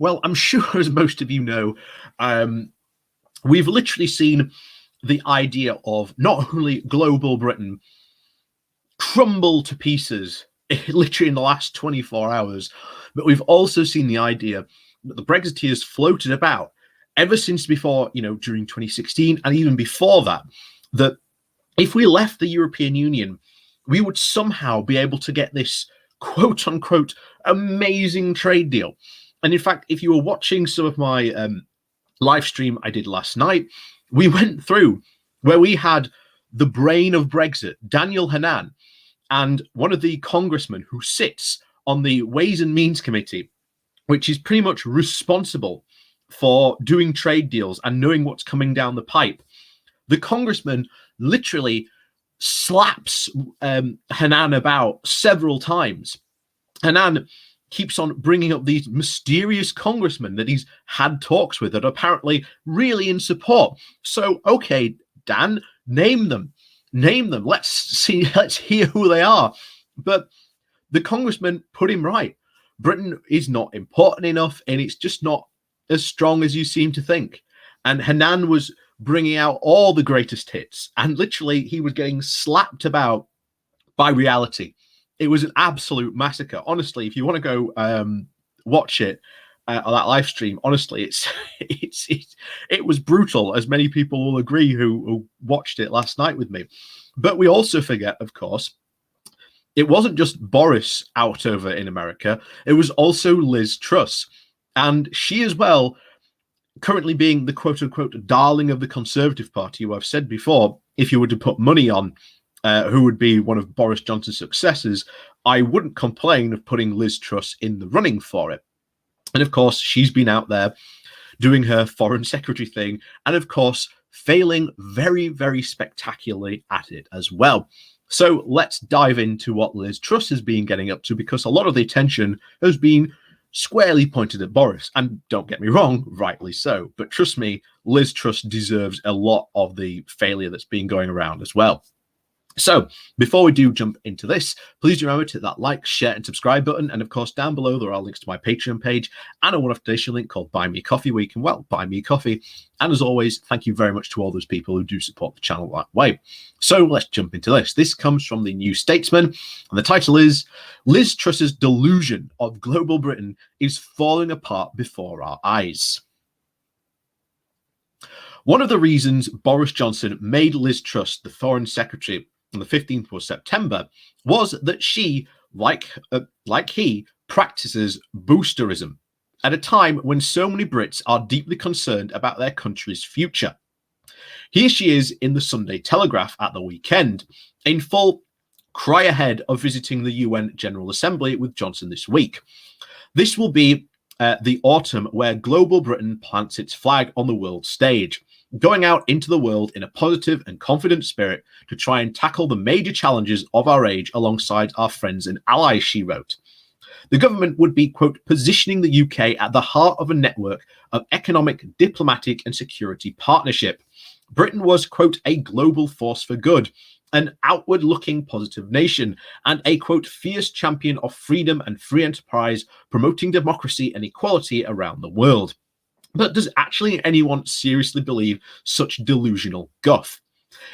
Well, I'm sure, as most of you know, we've literally seen the idea of not only global Britain crumble to pieces literally in the last 24 hours, but we've also seen the idea that the Brexiteers floated about ever since before, during 2016 and even before that, that if we left the European Union, we would somehow be able to get this quote unquote amazing trade deal. And in fact, if you were watching some of my live stream I did last night, we went through where we had the brain of Brexit, Daniel Hannan, and one of the congressmen who sits on the Ways and Means Committee, which is pretty much responsible for doing trade deals and knowing what's coming down the pipe. The congressman literally slaps Hannan about several times. Hannan keeps on bringing up these mysterious congressmen that he's had talks with that are apparently really in support. So, okay, Dan, name them. Let's hear who they are. But the congressman put him right. Britain is not important enough, and it's just not as strong as you seem to think. And Hannan was bringing out all the greatest hits, and literally he was getting slapped about by reality. It was an absolute massacre. Honestly, if you want to go watch it on that live stream, honestly, it was brutal, as many people will agree who watched it last night with me. But we also forget, of course, it wasn't just Boris out over in America. It was also Liz Truss. And she as well, currently being the quote-unquote darling of the Conservative Party, who I've said before, if you were to put money on who would be one of Boris Johnson's successors, I wouldn't complain of putting Liz Truss in the running for it. And of course, she's been out there doing her foreign secretary thing, and of course, failing very, very spectacularly at it as well. So let's dive into what Liz Truss has been getting up to, because a lot of the attention has been squarely pointed at Boris. And don't get me wrong, rightly so. But trust me, Liz Truss deserves a lot of the failure that's been going around as well. So before we do jump into this, please remember to hit that like, share and subscribe button. And of course, down below, there are links to my Patreon page and a one-off donation link called Buy Me Coffee, where you can, buy me coffee. And as always, thank you very much to all those people who do support the channel that way. So let's jump into this. This comes from the New Statesman, and the title is Liz Truss's Delusion of Global Britain is Falling Apart Before Our Eyes. One of the reasons Boris Johnson made Liz Truss the Foreign Secretary on the 15th of September was that she, like he, practices boosterism at a time when so many Brits are deeply concerned about their country's future. Here she is in the Sunday Telegraph at the weekend, in full cry ahead of visiting the UN General Assembly with Johnson this week. This will be the autumn where global Britain plants its flag on the world stage, going out into the world in a positive and confident spirit to try and tackle the major challenges of our age alongside our friends and allies, she wrote. The government would be, quote, positioning the UK at the heart of a network of economic, diplomatic and security partnership. Britain was, quote, a global force for good, an outward-looking positive nation, and a, quote, fierce champion of freedom and free enterprise, promoting democracy and equality around the world. But does actually anyone seriously believe such delusional guff?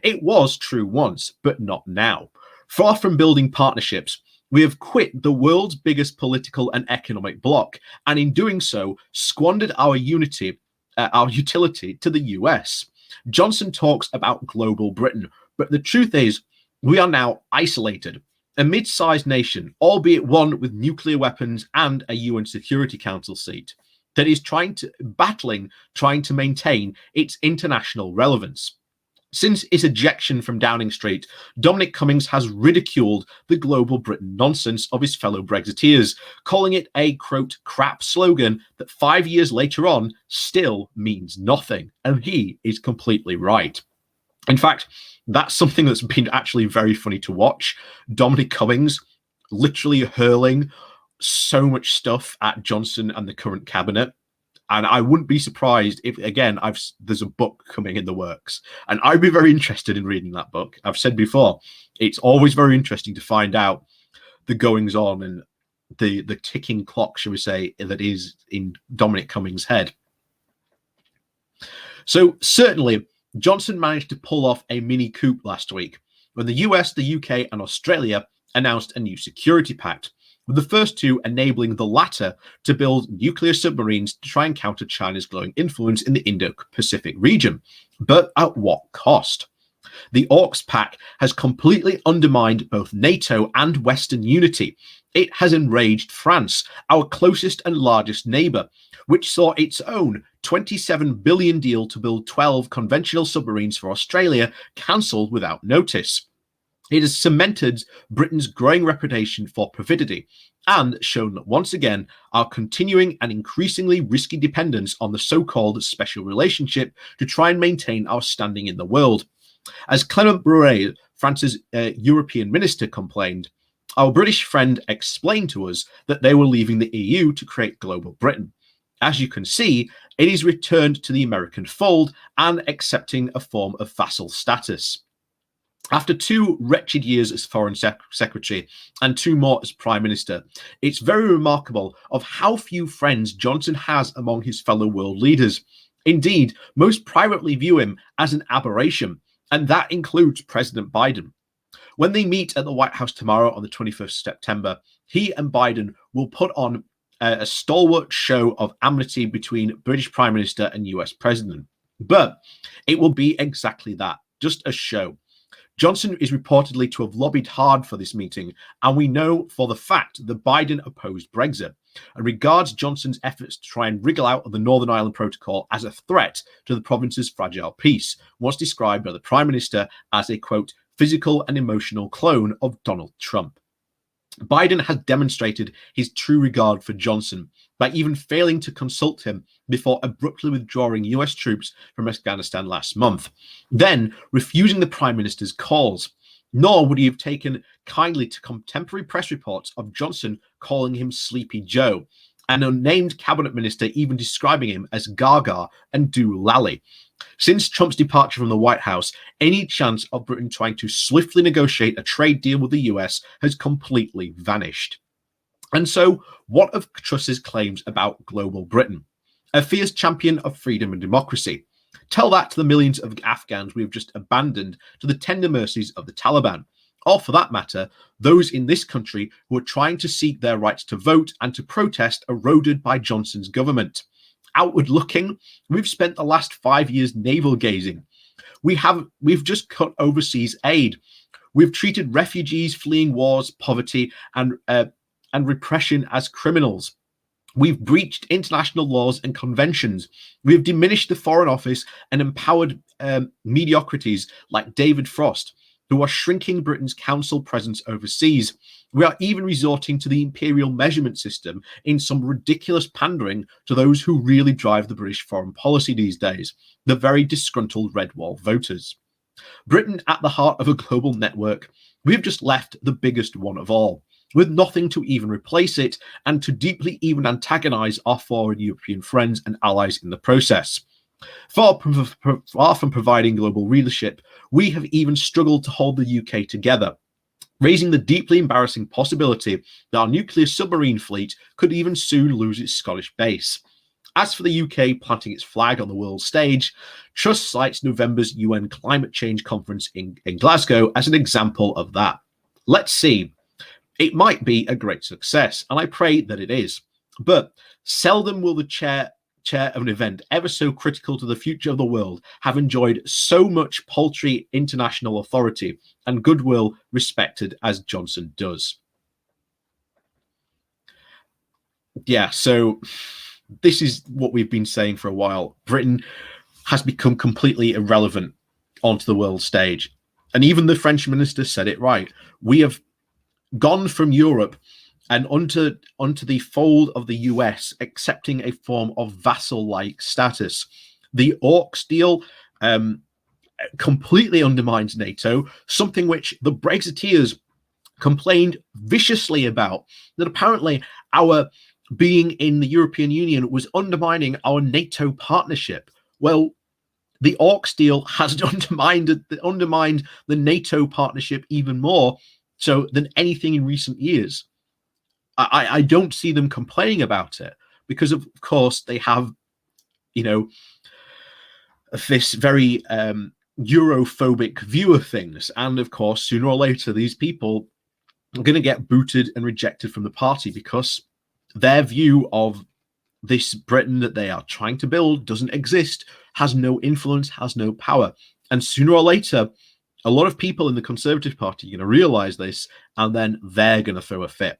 It was true once, but not now. Far from building partnerships, we have quit the world's biggest political and economic bloc, and in doing so, squandered our utility to the US. Johnson talks about global Britain, but the truth is, we are now isolated. A mid-sized nation, albeit one with nuclear weapons and a UN Security Council seat, that is trying to maintain its international relevance. Since its ejection from Downing Street, Dominic Cummings has ridiculed the global Britain nonsense of his fellow Brexiteers, calling it a, quote, crap slogan that 5 years later on still means nothing. And he is completely right. In fact, that's something that's been actually very funny to watch. Dominic Cummings literally hurling so much stuff at Johnson and the current cabinet. And I wouldn't be surprised if, again, there's a book coming in the works. And I'd be very interested in reading that book. I've said before, it's always very interesting to find out the goings on and the ticking clock, shall we say, that is in Dominic Cummings' head. So certainly, Johnson managed to pull off a mini coup last week when the US, the UK, and Australia announced a new security pact, with the first two enabling the latter to build nuclear submarines to try and counter China's growing influence in the Indo-Pacific region. But at what cost? The AUKUS pact has completely undermined both NATO and Western unity. It has enraged France, our closest and largest neighbour, which saw its own $27 billion deal to build 12 conventional submarines for Australia cancelled without notice. It has cemented Britain's growing reputation for perfidy and shown once again our continuing and increasingly risky dependence on the so-called special relationship to try and maintain our standing in the world. As Clement Bruret, France's European minister, complained, our British friend explained to us that they were leaving the EU to create global Britain. As you can see, it is returned to the American fold and accepting a form of vassal status. After 2 wretched years as Foreign Secretary and 2 more as Prime Minister, it's very remarkable of how few friends Johnson has among his fellow world leaders. Indeed, most privately view him as an aberration, and that includes President Biden. When they meet at the White House tomorrow on the 21st of September, he and Biden will put on a stalwart show of amity between British Prime Minister and US President. But it will be exactly that, just a show. Johnson is reportedly to have lobbied hard for this meeting, and we know for the fact that Biden opposed Brexit and regards Johnson's efforts to try and wriggle out of the Northern Ireland Protocol as a threat to the province's fragile peace, was described by the Prime Minister as a, quote, physical and emotional clone of Donald Trump. Biden has demonstrated his true regard for Johnson by even failing to consult him before abruptly withdrawing US troops from Afghanistan last month, then refusing the Prime Minister's calls. Nor would he have taken kindly to contemporary press reports of Johnson calling him Sleepy Joe, an unnamed cabinet minister even describing him as Gaga and Doolally. Since Trump's departure from the White House, any chance of Britain trying to swiftly negotiate a trade deal with the US has completely vanished. And so, what of Truss's claims about global Britain? A fierce champion of freedom and democracy. Tell that to the millions of Afghans we have just abandoned to the tender mercies of the Taliban. Or, for that matter, those in this country who are trying to seek their rights to vote and to protest eroded by Johnson's government. Outward looking, we've spent the last 5 years navel gazing. We've just cut overseas aid. We've treated refugees fleeing wars, poverty, and repression as criminals. We've breached international laws and conventions. We've diminished the Foreign Office and empowered mediocrities like David Frost, who are shrinking Britain's council presence overseas. We are even resorting to the imperial measurement system in some ridiculous pandering to those who really drive the British foreign policy these days, the very disgruntled Red Wall voters. Britain at the heart of a global network, we've just left the biggest one of all, with nothing to even replace it and to deeply even antagonize our foreign European friends and allies in the process. Far from providing global leadership, we have even struggled to hold the UK together, raising the deeply embarrassing possibility that our nuclear submarine fleet could even soon lose its Scottish base. As for the UK planting its flag on the world stage, Truss cites November's UN climate change conference in Glasgow as an example of that. Let's see. It might be a great success, and I pray that it is. But seldom will the chair of an event ever so critical to the future of the world have enjoyed so much paltry international authority and goodwill respected as Johnson does. Yeah, so this is what we've been saying for a while. Britain has become completely irrelevant onto the world stage. And even the French minister said it right. We have gone from Europe and onto the fold of the US, accepting a form of vassal-like status. The AUKUS deal completely undermines NATO, something which the Brexiteers complained viciously about, that apparently our being in the European Union was undermining our NATO partnership. Well, the AUKUS deal has undermined the NATO partnership even more so than anything in recent years. I don't see them complaining about it, because of course they have, you know, this very Europhobic view of things. And of course, sooner or later, these people are going to get booted and rejected from the party, because their view of this Britain that they are trying to build doesn't exist, has no influence, has no power. And sooner or later, a lot of people in the Conservative Party are going to realize this, and then they're going to throw a fit.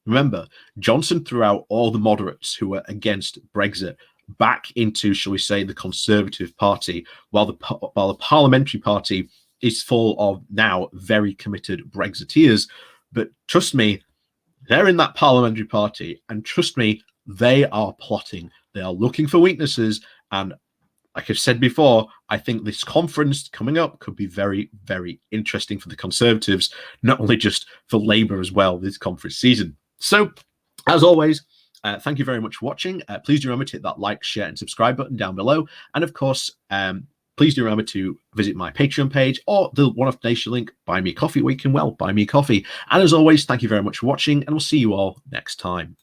Remember, Johnson threw out all the moderates who were against Brexit back into, shall we say, the Conservative Party, while the Parliamentary Party is full of now very committed Brexiteers. But trust me, they're in that Parliamentary Party, and trust me, they are plotting. They are looking for weaknesses. And like I've said before, I think this conference coming up could be very, very interesting for the Conservatives, not only just for Labour as well, this conference season. So, as always, thank you very much for watching. Please do remember to hit that like, share, and subscribe button down below. And of course, please do remember to visit my Patreon page or the one-off donation link, Buy Me Coffee, where you can, well, buy me coffee. And as always, thank you very much for watching, and we'll see you all next time.